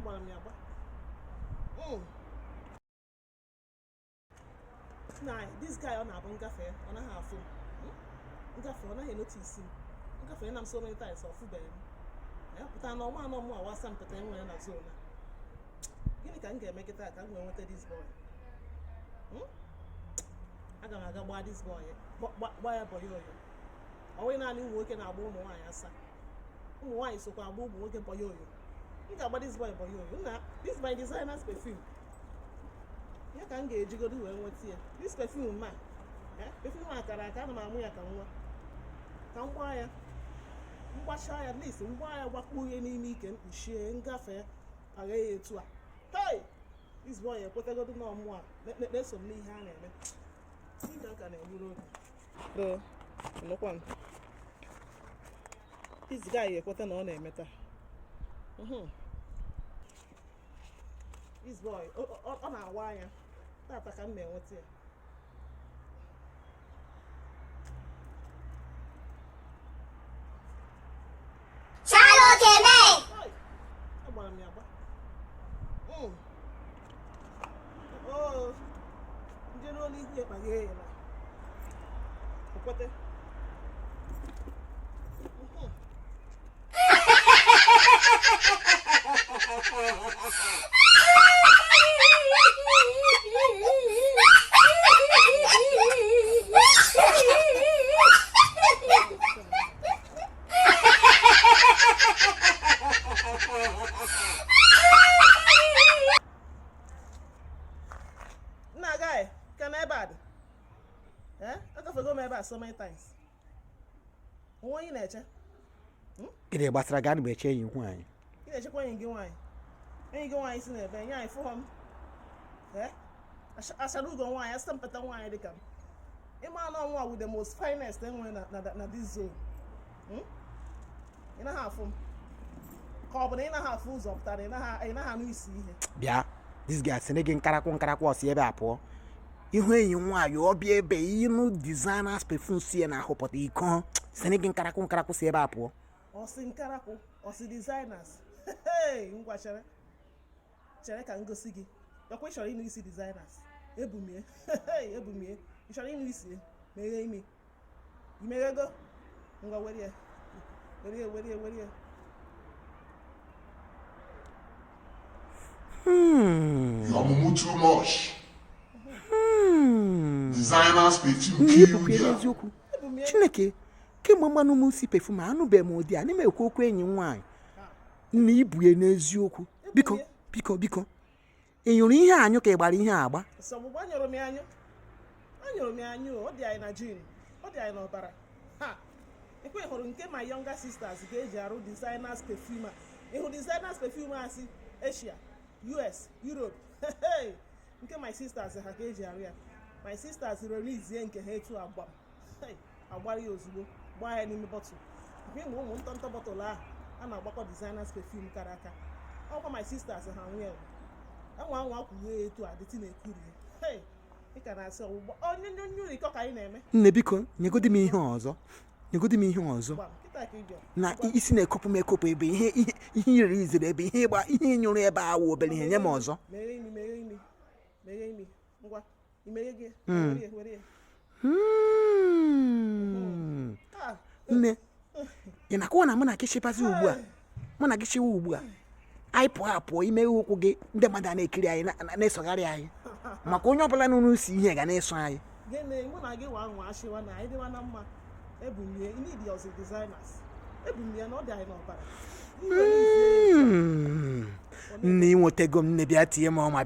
agbara m ya agba. Nah, this guy on a ngafe, on a half him. Ngafe, on a notice. Ngafe, and I'm so many times of food. But I know one or more was some pretend when I saw. You can get make it that I'm going to this boy. I don't know this boy. Why a boy? Or when I knew working at home, why I said, why so I won't working for you. Think about this boy for you. This is my designer's perfume. You can get you go do what's here. This perfume, man. Perfume, I can't my way. Come wire. Wash at least. Why what we any can share and gaffer. Hey, this boy, I put a good no more. Let's some me hand. See, no one. This guy, put an on a meta. This boy, on our wire. That I can make what's here. Charlotte Quebec! Oh, you don't need to get my hair. What the? Nah, guy, can I bad? I can forget my bad so many times. What you nature? Kede basra gan be che yin hwan. You nature when you go wine. And you go wine in there, ben, for him. I shall go wine, I stamp at the wine they come. A man on one with the most finest thing when this zone. In a half home. Carbon in a half fools of that in a hand we see here. Bia, this guy senegin karakon si ebe apo. Ihu yin wa yo bi ebe inu designers perfume si na hopot ikon senegin karakon si ebe apo. O sin karako, o si designers. Hey, ngwa chere. Chere ka ngosi gi. Yo kwe chori inu isi designers. Ebumie. Hey, ebumie. You chori inu isi. Mere imi. Imere go. Ngwa were here. You're moving too much. Designers perfume kill you. Chineke, ke mama no mu si perfume anu be mo di ani me kokwo enyi nwan. Nna ibuye n'eziokwu. Biko. Enyuru ihe anyu ka igbara ihe agba. So bu anyoro mi anyu. Anyoro mi anyu, o di ai na gin. O di ai na obara. Ha. Ekwe horo nke my younger sisters ga eji aru designers perfume. Ihu designers perfume asi Asia, US, Europe. Hey. Nke my sisters ha ga eji aru ya. My sisters release ye nke ha etu agba. Hey. Agbara ya ozugbo. Gba ya n'ime bottle. Nke mo ntonto bottle a na agbakọ designers perfume karaka. All my sisters ha nwe. Anwa kwuye etu a dịtị na-ekuri. Hey. Ị ka na-asị ọgbọ. Onye iko ka ị na-eme. Nne biko, nyegodi m ihe ọzọ. Na isi na-ekopụ m ekopụ ebe ihe ire izere ebe ihe nyụrụ ebe awụ obere ihe nye m ọzọ. Mere imi. Ngwa, imeghe gị. Were. Nne, ị na-akọwa na mụ na kishipazi ugbu a. Mụ na kishiwa ugbu a. Anyị pụọ ime ụkwụ gị ndị mmadụ na-ekiri anyị na-esogharị anyị. Maka onye ọbụla nụrụ isi ihe ga na-eso anyị. Gịnị mụ na gị nwa ashiwa na anyị dịwa na mma. Ebumie, you need your designers. Ebumie no dị anyị n'ọbara. Nne nwetego m nne bịa tie m ọma